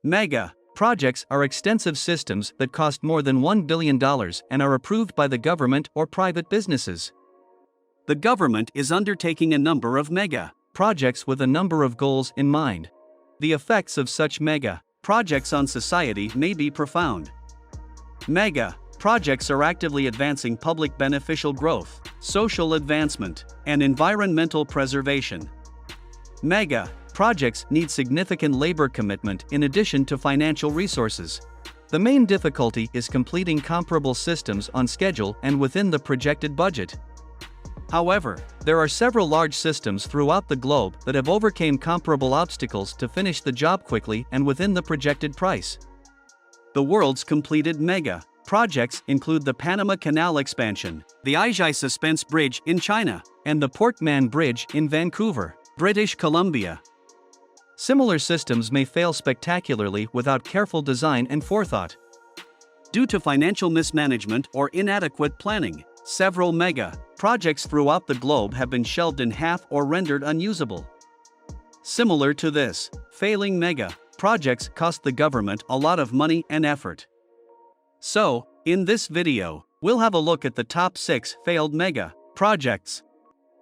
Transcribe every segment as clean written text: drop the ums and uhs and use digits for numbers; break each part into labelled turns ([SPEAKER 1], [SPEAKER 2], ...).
[SPEAKER 1] Mega projects are extensive systems that cost more than $1 billion and are approved by the government or private businesses. The government is undertaking a number of mega projects with a number of goals in mind. The effects of such mega projects on society may be profound. Mega projects are actively advancing public beneficial growth, social advancement, and environmental preservation. Mega projects need significant labor commitment in addition to financial resources. The main difficulty is completing comparable systems on schedule and within the projected budget. However, there are several large systems throughout the globe that have overcome comparable obstacles to finish the job quickly and within the projected price. The world's completed mega projects include the Panama Canal Expansion, the Aizhai Suspense Bridge in China, and the Port Mann Bridge in Vancouver, British Columbia. Similar systems may fail spectacularly without careful design and forethought. Due to financial mismanagement or inadequate planning, several mega projects throughout the globe have been shelved in half or rendered unusable. Similar to this, failing mega projects cost the government a lot of money and effort. So, in this video, we'll have a look at the top 6 failed mega projects.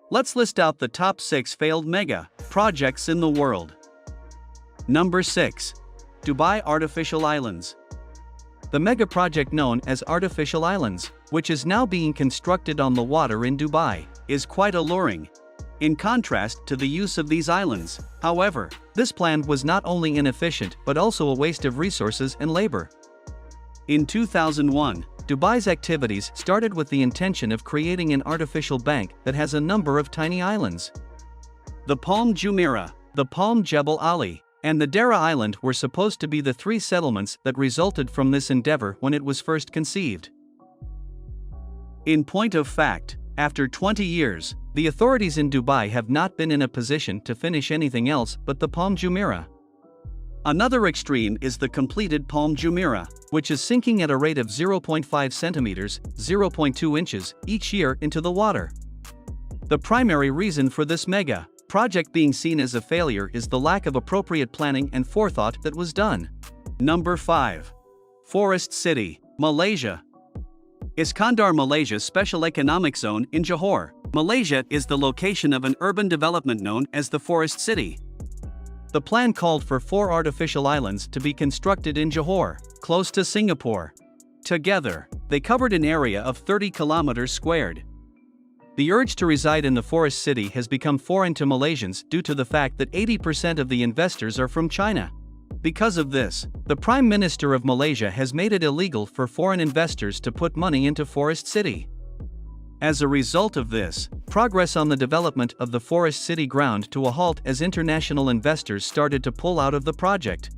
[SPEAKER 1] Let's list out the top 6 failed mega projects in the world. Number 6. Dubai Artificial Islands. The mega project known as Artificial Islands, which is now being constructed on the water in Dubai, is quite alluring. In contrast to the use of these islands, however, this plan was not only inefficient but also a waste of resources and labor. In 2001, Dubai's activities started with the intention of creating an artificial bank that has a number of tiny islands. The Palm Jumeirah, the Palm Jebel Ali, and the Dara Island were supposed to be the 3 settlements that resulted from this endeavor when it was first conceived. In point of fact, after 20 years, the authorities in Dubai have not been in a position to finish anything else but the Palm Jumeirah. Another extreme is the completed Palm Jumeirah, which is sinking at a rate of 0.5 centimeters, 0.2 inches, each year into the water. The primary reason for this mega project being seen as a failure is the lack of appropriate planning and forethought that was done. Number 5. Forest City, Malaysia. Iskandar Malaysia's Special Economic Zone in Johor, Malaysia is the location of an urban development known as the Forest City. The plan called for 4 artificial islands to be constructed in Johor, close to Singapore. Together, they covered an area of 30 kilometers squared. The urge to reside in the Forest City has become foreign to Malaysians due to the fact that 80% of the investors are from China. Because of this, the Prime Minister of Malaysia has made it illegal for foreign investors to put money into Forest City. As a result of this, progress on the development of the Forest City ground to a halt as international investors started to pull out of the project.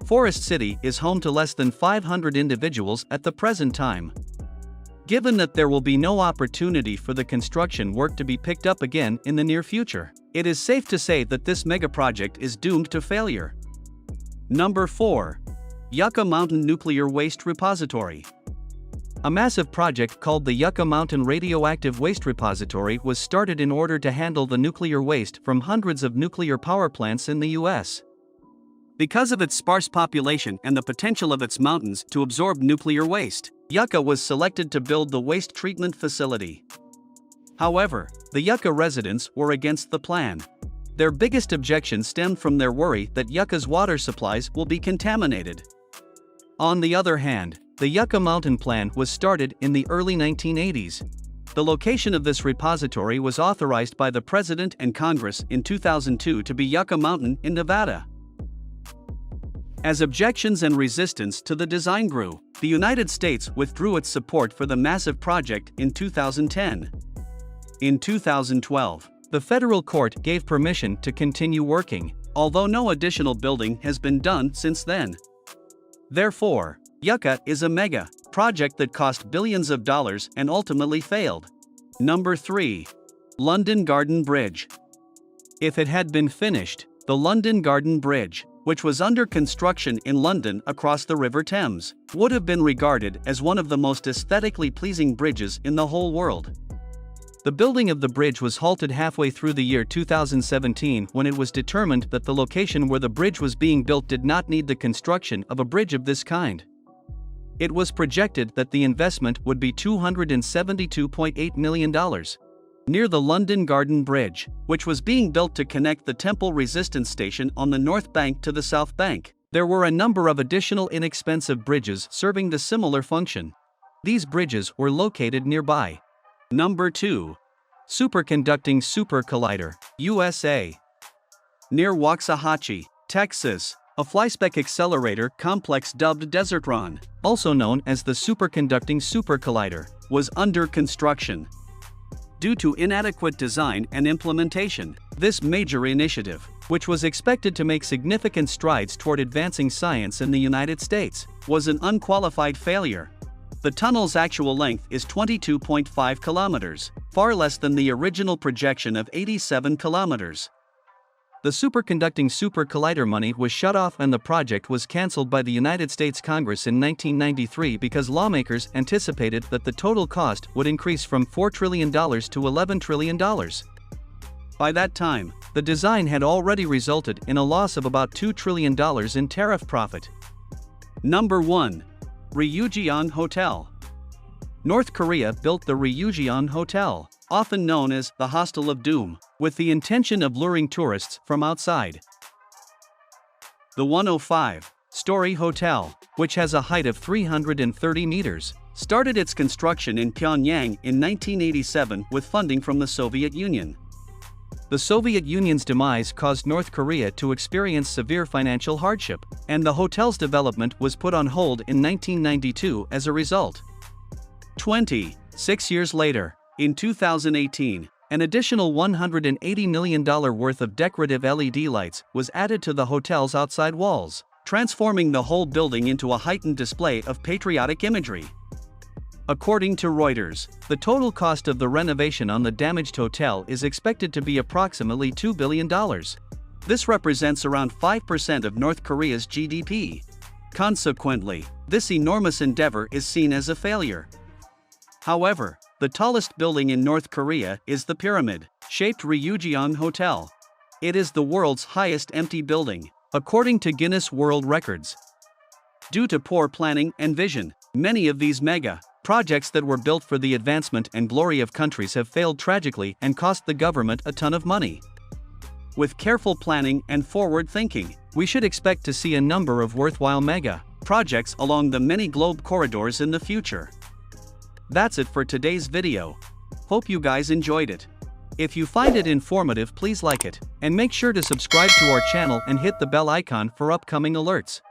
[SPEAKER 1] Forest City is home to less than 500 individuals at the present time. Given that there will be no opportunity for the construction work to be picked up again in the near future, it is safe to say that this mega project is doomed to failure. Number 4. Yucca Mountain Nuclear Waste Repository. A massive project called the Yucca Mountain Radioactive Waste Repository was started in order to handle the nuclear waste from hundreds of nuclear power plants in the US. Because of its sparse population and the potential of its mountains to absorb nuclear waste, Yucca was selected to build the waste treatment facility. However, the Yucca residents were against the plan. Their biggest objection stemmed from their worry that Yucca's water supplies will be contaminated. On the other hand, the Yucca Mountain plan was started in the early 1980s. The location of this repository was authorized by the President and Congress in 2002 to be Yucca Mountain in Nevada. As objections and resistance to the design grew, the United States withdrew its support for the massive project in 2010. In 2012, the federal court gave permission to continue working, although no additional building has been done since then. Therefore, Yucca is a mega project that cost billions of dollars and ultimately failed. Number 3. London Garden Bridge. If it had been finished, the London Garden Bridge, which was under construction in London across the River Thames, would have been regarded as one of the most aesthetically pleasing bridges in the whole world. The building of the bridge was halted halfway through the year 2017 when it was determined that the location where the bridge was being built did not need the construction of a bridge of this kind. It was projected that the investment would be $272.8 million. Near the London Garden Bridge, which was being built to connect the Temple Resistance Station on the north bank to the south bank, there were a number of additional inexpensive bridges serving the similar function. These bridges were located nearby. Number 2. Superconducting Super Collider, USA. Near Waxahachie, Texas, a flyspec accelerator complex dubbed Desertron, also known as the Superconducting Super Collider, was under construction. Due to inadequate design and implementation, this major initiative, which was expected to make significant strides toward advancing science in the United States, was an unqualified failure. The tunnel's actual length is 22.5 kilometers, far less than the original projection of 87 kilometers. The Superconducting Super Collider money was shut off and the project was cancelled by the United States Congress in 1993 because lawmakers anticipated that the total cost would increase from $4 trillion to $11 trillion. By that time, the design had already resulted in a loss of about $2 trillion in tariff profit. Number 1. RYUGYONG Hotel. North Korea built the RYUGYONG Hotel, often known as the Hostel of Doom, with the intention of luring tourists from outside. The 105-story hotel, which has a height of 330 meters, started its construction in Pyongyang in 1987 with funding from the Soviet Union. The Soviet Union's demise caused North Korea to experience severe financial hardship, and the hotel's development was put on hold in 1992 as a result. 26 years later, in 2018, an additional $180 million worth of decorative LED lights was added to the hotel's outside walls, transforming the whole building into a heightened display of patriotic imagery. According to Reuters, the total cost of the renovation on the damaged hotel is expected to be approximately $2 billion. This represents around 5% of North Korea's GDP. Consequently, this enormous endeavor is seen as a failure. However, the tallest building in North Korea is the pyramid-shaped RYUGYONG Hotel. It is the world's highest empty building, according to Guinness World Records. Due to poor planning and vision, many of these mega-projects that were built for the advancement and glory of countries have failed tragically and cost the government a ton of money. With careful planning and forward thinking, we should expect to see a number of worthwhile mega-projects along the many globe corridors in the future. That's it for today's video. Hope you guys enjoyed it. If you find it informative, please like it, and make sure to subscribe to our channel and hit the bell icon for upcoming alerts.